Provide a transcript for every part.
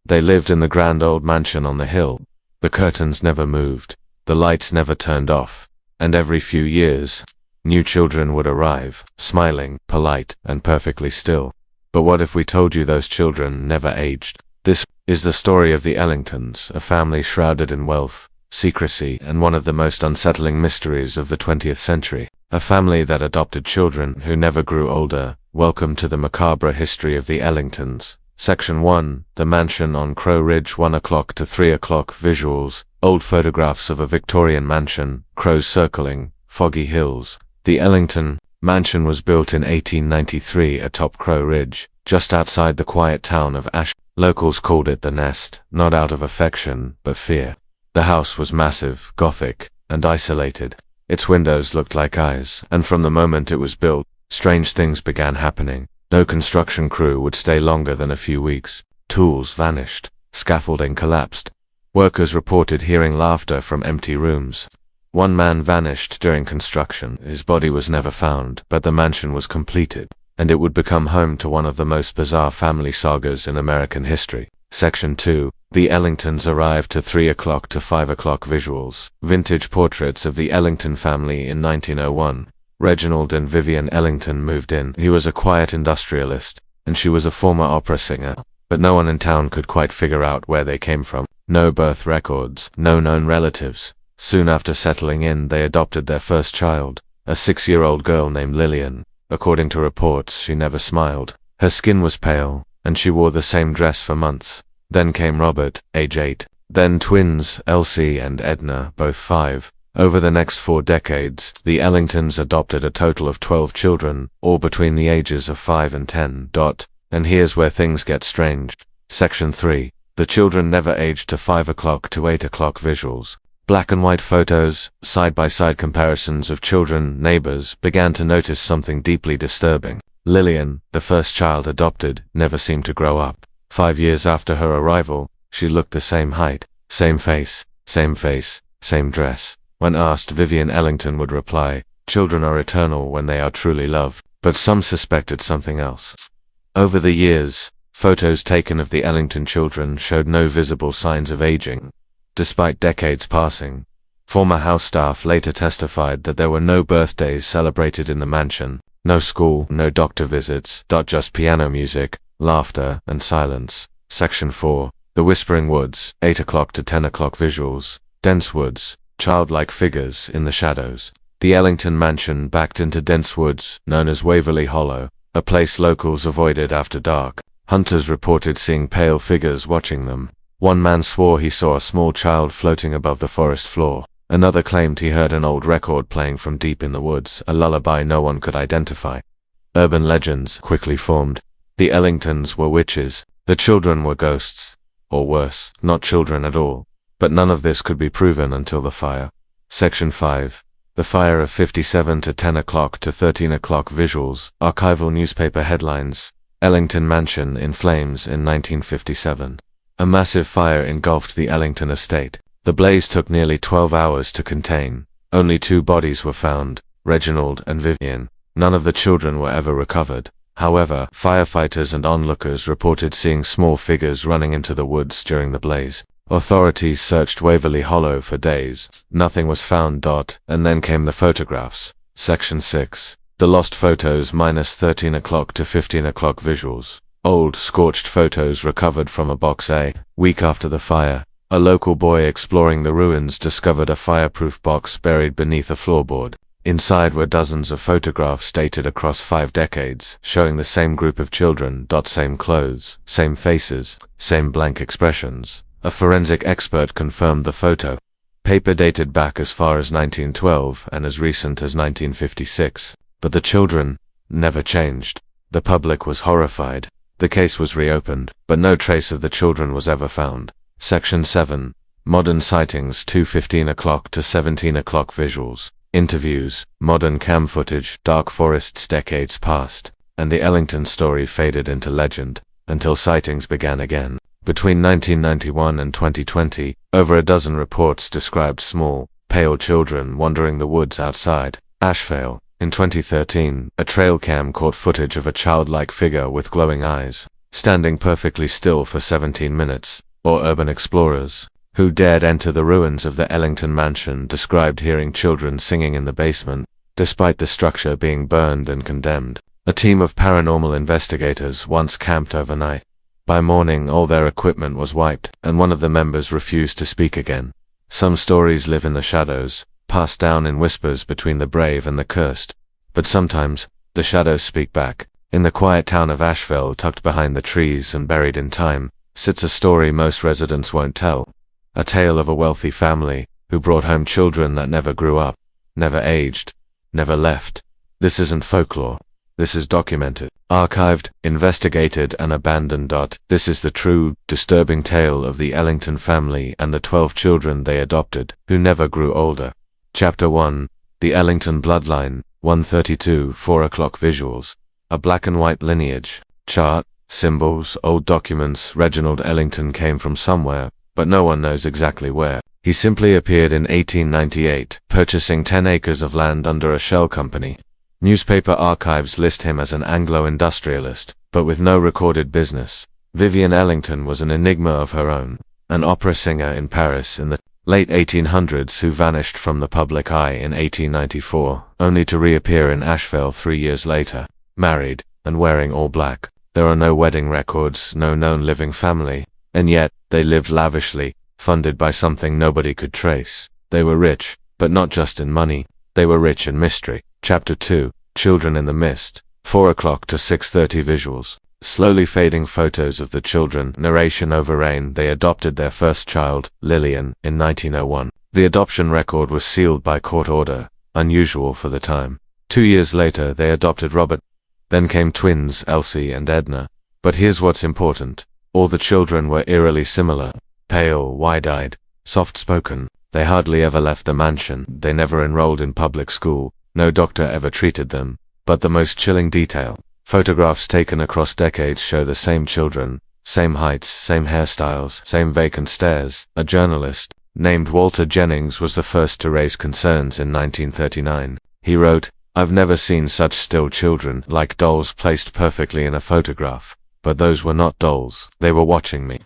They lived in the grand old mansion on the hill. The curtains never moved, the lights never turned off, and every few years, new children would arrive, smiling, polite, and perfectly still. But what if we told you those children never aged? This is the story of the Ellingtons, a family shrouded in wealth, secrecy, and one of the most unsettling mysteries of the 20th century. A family that adopted children who never grew older. Welcome to the macabre history of the Ellingtons. Section 1. The mansion on Crow Ridge, 1 o'clock to 3 o'clock. Visuals. Old photographs of a Victorian mansion, crows circling, foggy hills. The Ellington mansion was built in 1893 atop Crow Ridge, just outside the quiet town of Ash. Locals called it the Nest, not out of affection, but fear. The house was massive, Gothic, and isolated. Its windows looked like eyes, and from the moment it was built, strange things began happening. No construction crew would stay longer than a few weeks. Tools vanished. Scaffolding collapsed. Workers reported hearing laughter from empty rooms. One man vanished during construction. His body was never found, but the mansion was completed, and it would become home to one of the most bizarre family sagas in American history. Section 2. The Ellingtons arrived to 3 o'clock to 5 o'clock. Visuals. Vintage portraits of the Ellington family in 1901. Reginald and Vivian Ellington moved in. He was a quiet industrialist, and she was a former opera singer. But no one in town could quite figure out where they came from. No birth records, no known relatives. Soon after settling in, they adopted their first child, a 6-year-old girl named Lillian. According to reports, she never smiled. Her skin was pale, and she wore the same dress for months. Then came Robert, age 8. Then twins, Elsie and Edna, both 5. Over the next 4 decades, the Ellingtons adopted a total of 12 children, all between the ages of 5 and 10. And here's where things get strange. Section 3. The children never aged to 5 o'clock to 8 o'clock. Visuals. Black and white photos, side-by-side comparisons of children. Neighbors began to notice something deeply disturbing. Lillian, the first child adopted, never seemed to grow up. 5 years after her arrival, she looked the same height, same face, same dress. When asked, Vivian Ellington would reply, "Children are eternal when they are truly loved." But some suspected something else. Over the years, photos taken of the Ellington children showed no visible signs of aging. Despite decades passing, former house staff later testified that there were no birthdays celebrated in the mansion, no school, no doctor visits, just piano music, laughter, and silence. Section 4. The Whispering Woods, 8 o'clock to 10 o'clock. Visuals. Dense woods, childlike figures in the shadows. The Ellington mansion backed into dense woods, known as Waverly Hollow, a place locals avoided after dark. Hunters reported seeing pale figures watching them. One man swore he saw a small child floating above the forest floor. Another claimed he heard an old record playing from deep in the woods, a lullaby no one could identify. Urban legends quickly formed. The Ellingtons were witches. The children were ghosts. Or worse, not children at all. But none of this could be proven until the fire. Section 5. The fire of 57 to 10 o'clock to 13 o'clock. Visuals. Archival newspaper headlines. Ellington Mansion in flames in 1957. A massive fire engulfed the Ellington estate. The blaze took nearly 12 hours to contain. Only 2 bodies were found, Reginald and Vivian. None of the children were ever recovered. However, firefighters and onlookers reported seeing small figures running into the woods during the blaze. Authorities searched Waverly Hollow for days. Nothing was found. And then came the photographs. Section 6. The lost photos minus 13 o'clock to 15 o'clock. Visuals. Old, scorched photos recovered from a box. A week after the fire, a local boy exploring the ruins discovered a fireproof box buried beneath a floorboard. Inside were dozens of photographs dated across 5 decades, showing the same group of children. Same clothes, same faces, same blank expressions. A forensic expert confirmed the photo. Paper dated back as far as 1912 and as recent as 1956. But the children never changed. The public was horrified. The case was reopened, but no trace of the children was ever found. Section 7. Modern sightings 2:15 o'clock to 17 o'clock. Visuals. Interviews, modern cam footage. Dark forests. Decades passed, and the Ellington story faded into legend, until sightings began again. Between 1991 and 2020, over a dozen reports described small, pale children wandering the woods outside Asheville. In 2013, a trail cam caught footage of a childlike figure with glowing eyes. standing perfectly still for 17 minutes, or urban explorers, who dared enter the ruins of the Ellington mansion, described hearing children singing in the basement, despite the structure being burned and condemned. A team of paranormal investigators once camped overnight. By morning, all their equipment was wiped, and one of the members refused to speak again. Some stories live in the shadows, passed down in whispers between the brave and the cursed. But sometimes, the shadows speak back. In the quiet town of Asheville, tucked behind the trees and buried in time, sits a story most residents won't tell. A tale of a wealthy family, who brought home children that never grew up, never aged, never left. This isn't folklore. This is documented, archived, investigated, and abandoned. This is the true, disturbing tale of the Ellington family and the 12 children they adopted, who never grew older. Chapter 1. The Ellington Bloodline, 132, 4 o'clock visuals. A black and white lineage, chart, symbols, old documents. Reginald Ellington came from somewhere, but no one knows exactly where. He simply appeared in 1898, purchasing 10 acres of land under a shell company. Newspaper archives list him as an Anglo-industrialist, but with no recorded business. Vivian Ellington was an enigma of her own, an opera singer in Paris in the late 1800s who vanished from the public eye in 1894, only to reappear in Asheville 3 years later, married, and wearing all black. There are no wedding records, no known living family, and yet, they lived lavishly, funded by something nobody could trace. They were rich, but not just in money. They were rich in mystery. Chapter 2. Children in the Mist. 4 o'clock to 6:30 visuals. Slowly fading photos of the children. Narration over rain. They adopted their first child, Lillian, in 1901. The adoption record was sealed by court order, unusual for the time. 2 years later, they adopted Robert. Then came twins, Elsie and Edna. But here's what's important. All the children were eerily similar. Pale, wide-eyed, soft-spoken. They hardly ever left the mansion. They never enrolled in public school. No doctor ever treated them. But the most chilling detail. Photographs taken across decades show the same children, same heights, same hairstyles, same vacant stares. A journalist, named Walter Jennings, was the first to raise concerns in 1939. He wrote, "I've never seen such still children, like dolls placed perfectly in a photograph. But those were not dolls. They were watching me."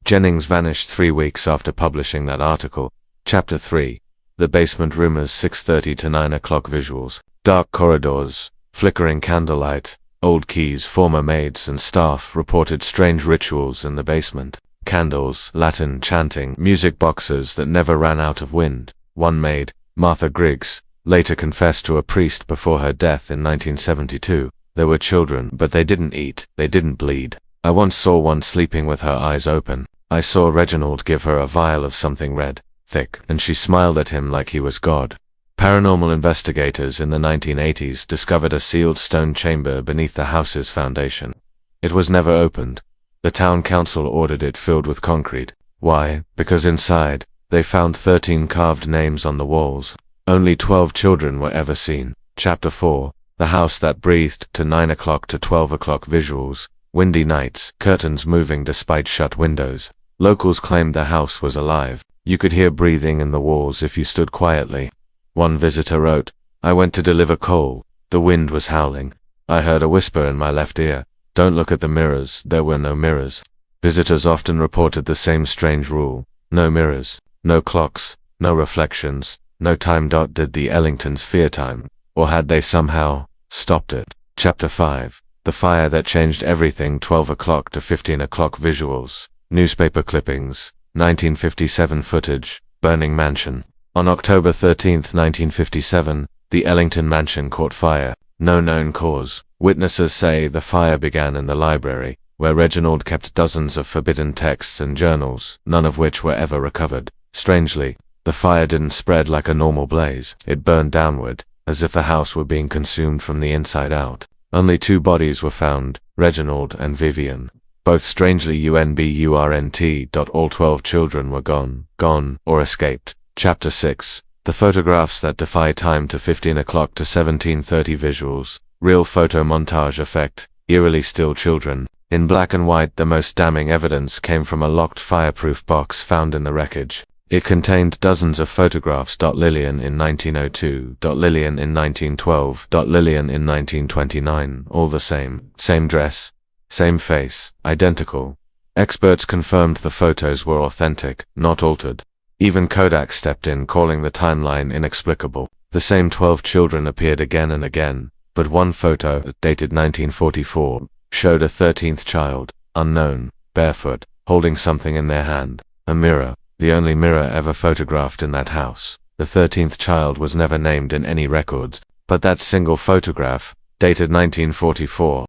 Jennings vanished 3 weeks after publishing that article. Chapter 3. The Basement Rumors. 6:30 to 9 o'clock visuals. Dark corridors, flickering candlelight. Old keys. Former maids and staff reported strange rituals in the basement. Candles, Latin chanting, music boxes that never ran out of wind. One maid, Martha Griggs, later confessed to a priest before her death in 1972. There were children, but they didn't eat, they didn't bleed. I once saw one sleeping with her eyes open. I saw Reginald give her a vial of something red, thick, and she smiled at him like he was God. Paranormal investigators in the 1980s discovered a sealed stone chamber beneath the house's foundation. It was never opened. The town council ordered it filled with concrete. Why? Because inside, they found 13 carved names on the walls. Only 12 children were ever seen. Chapter 4. The House That Breathed. To 9 o'clock to 12 o'clock visuals. Windy nights, curtains moving despite shut windows. Locals claimed the house was alive. You could hear breathing in the walls if you stood quietly. One visitor wrote, "I went to deliver coal. The wind was howling. I heard a whisper in my left ear. Don't look at the mirrors." There were no mirrors. Visitors often reported the same strange rule. No mirrors, no clocks, no reflections, no time. Did the Ellingtons fear time? Or had they somehow stopped it? Chapter 5. The Fire That Changed Everything. 12 o'clock to 15 o'clock visuals. Newspaper clippings. 1957 footage. Burning mansion. On October 13, 1957, the Ellington mansion caught fire. No known cause. Witnesses say the fire began in the library, where Reginald kept dozens of forbidden texts and journals, none of which were ever recovered. Strangely, the fire didn't spread like a normal blaze. It burned downward, as if the house were being consumed from the inside out. Only 2 bodies were found, Reginald and Vivian. Both strangely unburnt. All 12 children were gone, or escaped. Chapter 6. The Photographs That Defy Time. To 15 o'clock to 17:30 visuals. Real photo montage effect. Eerily still children. In black and white. The most damning evidence came from a locked fireproof box found in the wreckage. It contained dozens of photographs. Lillian in 1902. Lillian in 1912. Lillian in 1929. All the same. Same dress. Same face, identical. Experts confirmed the photos were authentic, not altered. Even Kodak stepped in, calling the timeline inexplicable. The same 12 children appeared again and again, but one photo, dated 1944, showed a 13th child, unknown, barefoot, holding something in their hand, a mirror, the only mirror ever photographed in that house. The 13th child was never named in any records, but that single photograph, dated 1944,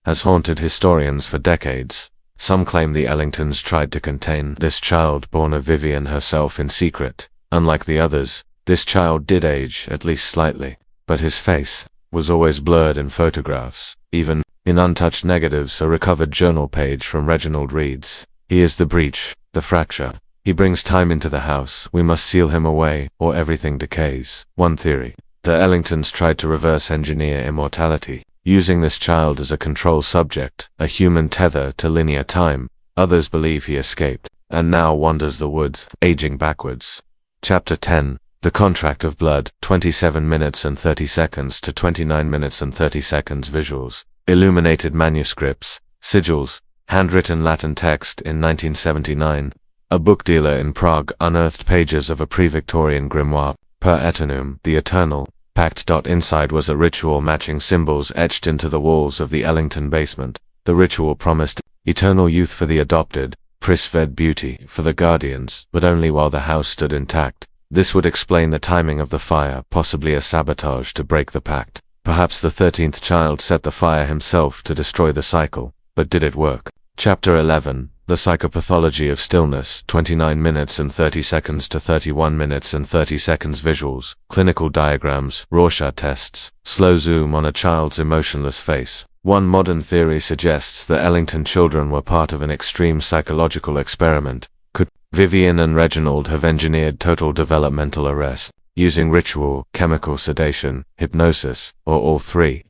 has haunted historians for decades. Some claim the Ellingtons tried to contain this child born of Vivian herself in secret. Unlike the others, this child did age, at least slightly, but his face was always blurred in photographs. Even in untouched negatives, a recovered journal page from Reginald reads, "He is the breach, the fracture. He brings time into the house. We must seal him away, or everything decays." One theory: the Ellingtons tried to reverse engineer immortality, using this child as a control subject, a human tether to linear time. Others believe he escaped, and now wanders the woods, aging backwards. Chapter 10. The Contract of Blood, 27 minutes and 30 seconds to 29 minutes and 30 seconds visuals. Illuminated manuscripts, sigils, handwritten Latin text in 1979. A book dealer in Prague unearthed pages of a pre-Victorian grimoire, Per Eternum, the Eternal, packed. Inside was a ritual matching symbols etched into the walls of the Ellington basement. The ritual promised eternal youth for the adopted, prisved beauty for the guardians, but only while the house stood intact. This would explain the timing of the fire, possibly a sabotage to break the pact. Perhaps the 13th child set the fire himself to destroy the cycle, but did it work? Chapter 11. The Psychopathology of Stillness, 29 minutes and 30 seconds to 31 minutes and 30 seconds visuals, clinical diagrams, Rorschach tests, slow zoom on a child's emotionless face. One modern theory suggests the Ellington children were part of an extreme psychological experiment. Could Vivian and Reginald have engineered total developmental arrest, using ritual, chemical sedation, hypnosis, or all three?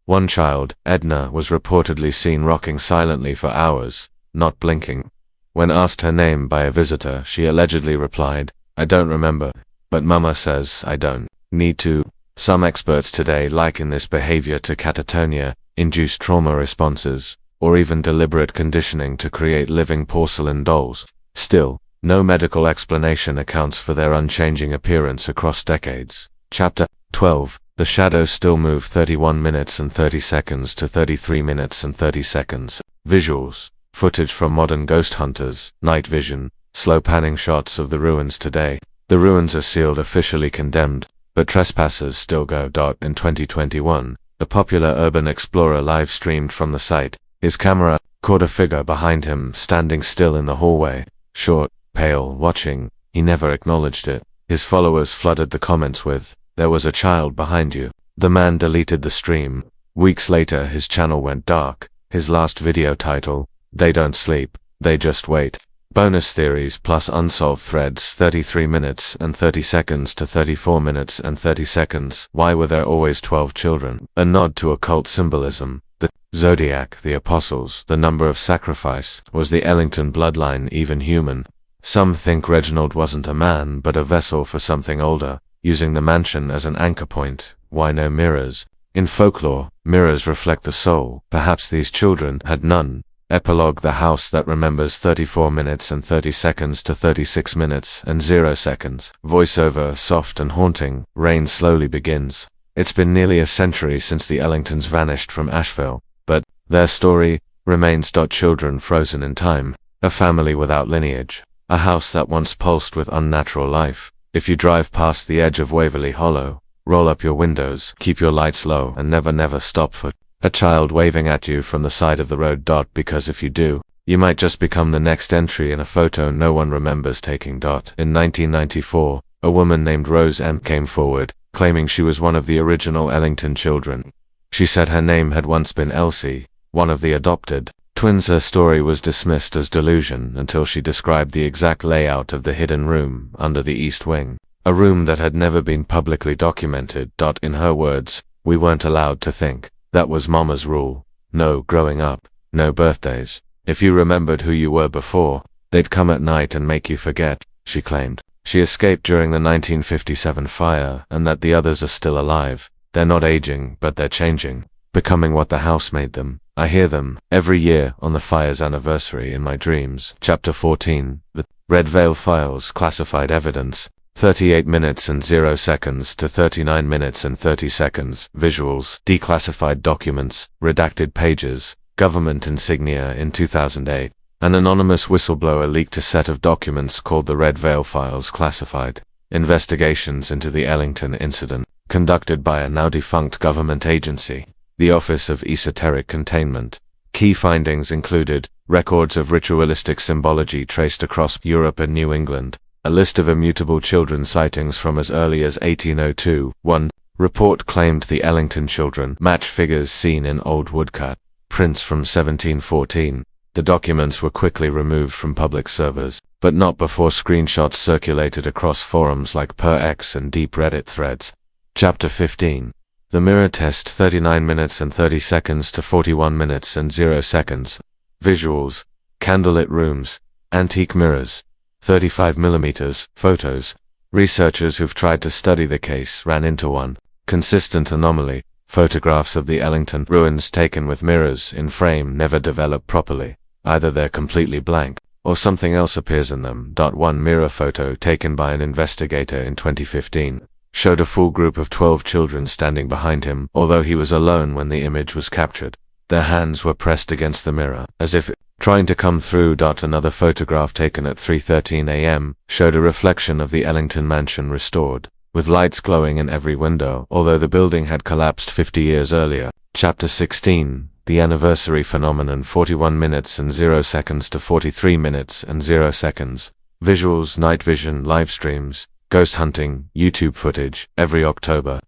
One child, Edna, was reportedly seen rocking silently for hours, not blinking. When asked her name by a visitor, she allegedly replied, "I don't remember, but Mama says I don't need to." Some experts today liken this behavior to catatonia, induced trauma responses, or even deliberate conditioning to create living porcelain dolls. Still, no medical explanation accounts for their unchanging appearance across decades. Chapter 12. The shadows still move, 31 minutes and 30 seconds to 33 minutes and 30 seconds. Visuals. Footage from modern ghost hunters, night vision, slow panning shots of the ruins today. The ruins are sealed, officially condemned, but trespassers still go. In 2021, a popular urban explorer live streamed from the site. His camera caught a figure behind him, standing still in the hallway. Short, pale, watching. He never acknowledged it. His followers flooded the comments with, "There was a child behind you." The man deleted the stream. Weeks later, his channel went dark. His last video title, "They don't sleep, they just wait." Bonus theories plus unsolved threads, 33 minutes and 30 seconds to 34 minutes and 30 seconds. Why were there always 12 children? A nod to occult symbolism. The zodiac, the apostles, the number of sacrifice. Was the Ellington bloodline even human? Some think Reginald wasn't a man but a vessel for something older, using the mansion as an anchor point. Why no mirrors? In folklore, mirrors reflect the soul. Perhaps these children had none. Epilogue: the house that remembers, 34 minutes and 30 seconds to 36 minutes and 0 seconds. Voiceover, soft and haunting. Rain slowly begins. It's been nearly a century since the Ellingtons vanished from Asheville, but their story remains. Children frozen in time. A family without lineage. A house that once pulsed with unnatural life. If you drive past the edge of Waverly Hollow, roll up your windows, keep your lights low, and never stop for a child waving at you from the side of the road. Because if you do, you might just become the next entry in a photo no one remembers taking. In 1994, a woman named Rose M. came forward, claiming she was one of the original Ellington children. She said her name had once been Elsie, one of the adopted twins. Her story was dismissed as delusion until she described the exact layout of the hidden room under the east wing, a room that had never been publicly documented. In her words, "We weren't allowed to think. That was Mama's rule. No growing up, no birthdays. If you remembered who you were before, they'd come at night and make you forget," she claimed. She escaped during the 1957 fire, and that the others are still alive. They're not aging, but they're changing, becoming what the house made them. I hear them, every year, on the fire's anniversary in my dreams. Chapter 14. The Red Veil Files. Classified Evidence. 38 minutes and 0 seconds to 39 minutes and 30 seconds. Visuals. Declassified documents. Redacted pages. Government insignia. In 2008, an anonymous whistleblower leaked a set of documents called the Red Veil Files. Classified investigations into the Ellington incident, conducted by a now-defunct government agency, the Office of Esoteric Containment. Key findings included records of ritualistic symbology traced across Europe and New England, a list of immutable children sightings from as early as 1802. One report claimed the Ellington children match figures seen in old woodcut prints from 1714. The documents were quickly removed from public servers, but not before screenshots circulated across forums like Per-X and deep Reddit threads. Chapter 15. The Mirror Test. 39 minutes and 30 seconds to 41 minutes and 0 seconds. Visuals. Candlelit rooms. Antique mirrors. 35mm. Photos. Researchers who've tried to study the case ran into one consistent anomaly. Photographs of the Ellington ruins taken with mirrors in frame never develop properly. Either they're completely blank, or something else appears in them. One mirror photo taken by an investigator in 2015 showed a full group of 12 children standing behind him, although he was alone when the image was captured. Their hands were pressed against the mirror, as if trying to come through. Another photograph taken at 3:13 a.m. showed a reflection of the Ellington mansion restored, with lights glowing in every window, although the building had collapsed 50 years earlier. Chapter 16. The Anniversary Phenomenon. 41 minutes and 0 seconds to 43 minutes and 0 seconds. Visuals. Night vision, live streams, ghost hunting, YouTube footage. Every October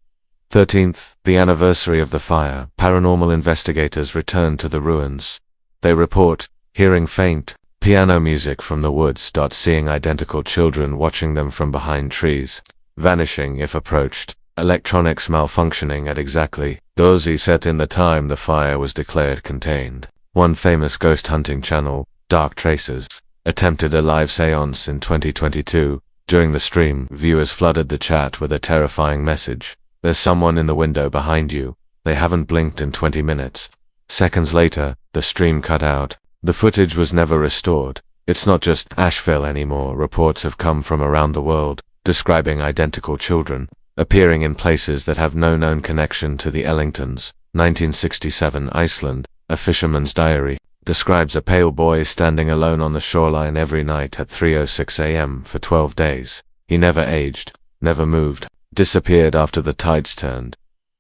13th, the anniversary of the fire, paranormal investigators return to the ruins. They report hearing faint piano music from the woods. Seeing identical children watching them from behind trees, vanishing if approached. Electronics malfunctioning at exactly those set in the time the fire was declared contained. One famous ghost hunting channel, Dark Traces, attempted a live seance in 2022. During the stream, viewers flooded the chat with a terrifying message. There's someone in the window behind you. They haven't blinked in 20 minutes. Seconds later, the stream cut out. The footage was never restored. It's not just Asheville anymore. Reports have come from around the world, describing identical children appearing in places that have no known connection to the Ellingtons. 1967 Iceland, A Fisherman's Diary, describes a pale boy standing alone on the shoreline every night at 3:06 a.m. for 12 days. He never aged, never moved, disappeared after the tides turned.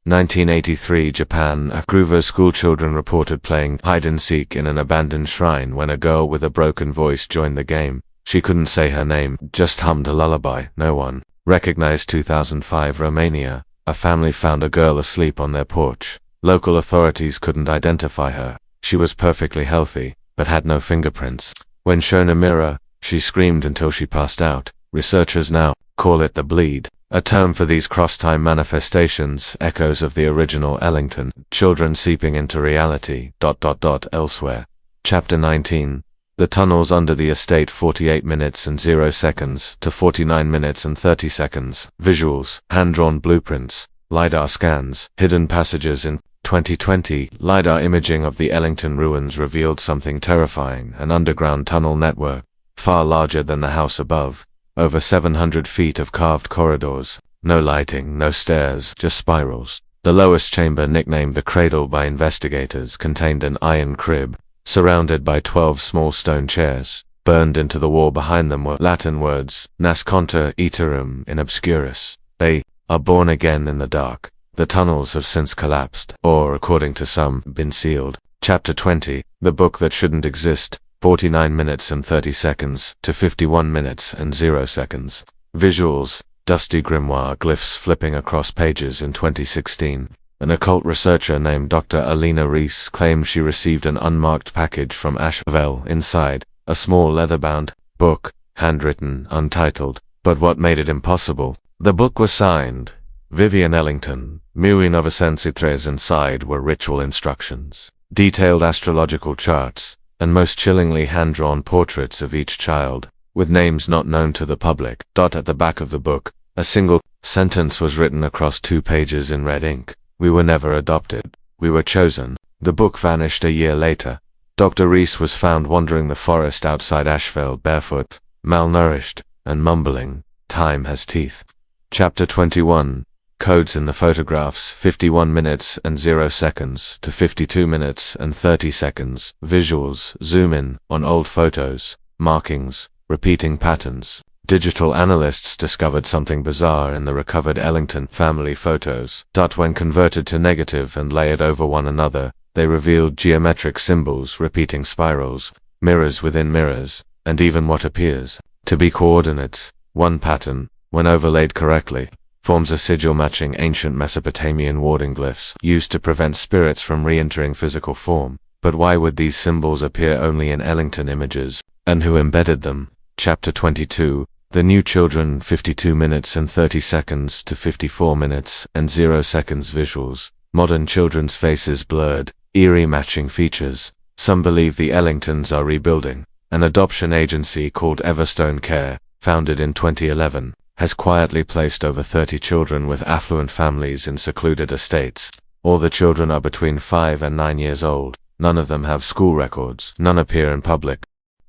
1983 Japan, a group of schoolchildren reported playing hide-and-seek in an abandoned shrine when a girl with a broken voice joined the game. She couldn't say her name, just hummed a lullaby. No one recognized. 2005 Romania, a family found a girl asleep on their porch. Local authorities couldn't identify her. She was perfectly healthy, but had no fingerprints. When shown a mirror, she screamed until she passed out. Researchers now call it the bleed, a term for these cross-time manifestations, echoes of the original Ellington, children seeping into reality. Elsewhere. Chapter 19. The tunnels under the estate. 48 minutes and 0 seconds to 49 minutes and 30 seconds. Visuals, hand-drawn blueprints, LiDAR scans, hidden passages. In 2020, LiDAR imaging of the Ellington ruins revealed something terrifying, an underground tunnel network, far larger than the house above. Over 700 feet of carved corridors, no lighting, no stairs, just spirals. The lowest chamber, nicknamed the Cradle by investigators, contained an iron crib, surrounded by 12 small stone chairs. Burned into the wall behind them were Latin words, Nasconter iterum in obscuris. They are born again in the dark. The tunnels have since collapsed, or, according to some, been sealed. Chapter 20. The Book That Shouldn't Exist. 49 minutes and 30 seconds to 51 minutes and 0 seconds. Visuals, dusty grimoire glyphs flipping across pages. In 2016, an occult researcher named Dr. Alina Rees claimed she received an unmarked package from Asheville. Inside, a small leather-bound book, handwritten, untitled. But what made it impossible? The book was signed Vivian Ellington, 1963. Inside were ritual instructions, detailed astrological charts, and most chillingly hand-drawn portraits of each child, with names not known to the public. At the back of the book, a single sentence was written across 2 pages in red ink. We were never adopted. We were chosen. The book vanished a year later. Dr. Reese was found wandering the forest outside Asheville barefoot, malnourished, and mumbling, "Time has teeth." Chapter 21. Codes in the photographs, 51 minutes and 0 seconds to 52 minutes and 30 seconds. Visuals, zoom in, on old photos, markings, repeating patterns. Digital analysts discovered something bizarre in the recovered Ellington family photos. When converted to negative and layered over one another, they revealed geometric symbols, repeating spirals, mirrors within mirrors, and even what appears to be coordinates. One pattern, when overlaid correctly, forms a sigil matching ancient Mesopotamian warding glyphs used to prevent spirits from re-entering physical form. But why would these symbols appear only in Ellington images, and who embedded them? Chapter 22. The New Children, 52 minutes and 30 seconds to 54 minutes and 0 seconds. Visuals, modern children's faces blurred, eerie matching features. Some believe the Ellingtons are rebuilding. An adoption agency called Everstone Care, founded in 2011, has quietly placed over 30 children with affluent families in secluded estates. All the children are between 5 and 9 years old. None of them have school records. None appear in public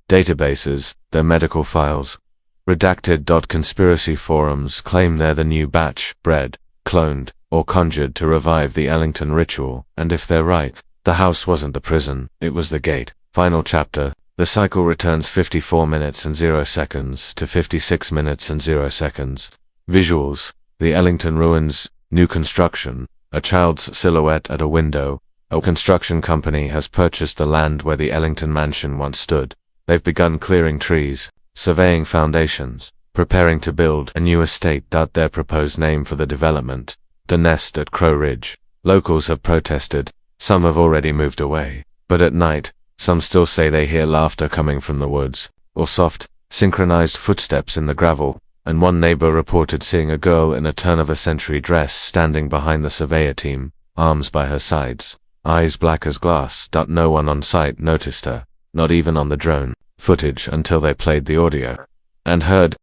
databases, their medical files. Redacted. Conspiracy forums claim they're the new batch, bred, cloned, or conjured to revive the Ellington ritual, and if they're right, the house wasn't the prison, it was the gate. Final chapter. The cycle returns 54 minutes and 0 seconds to 56 minutes and 0 seconds. Visuals, the Ellington ruins, new construction, a child's silhouette at a window. A construction company has purchased the land where the Ellington mansion once stood. They've begun clearing trees, surveying foundations, preparing to build a new estate. Their proposed name for the development, The Nest at Crow Ridge. Locals have protested, some have already moved away, but at night, some still say they hear laughter coming from the woods, or soft, synchronized footsteps in the gravel, and one neighbor reported seeing a girl in a turn-of-a-century dress standing behind the surveyor team, arms by her sides, eyes black as glass. No one on site noticed her, not even on the drone footage until they played the audio, and heard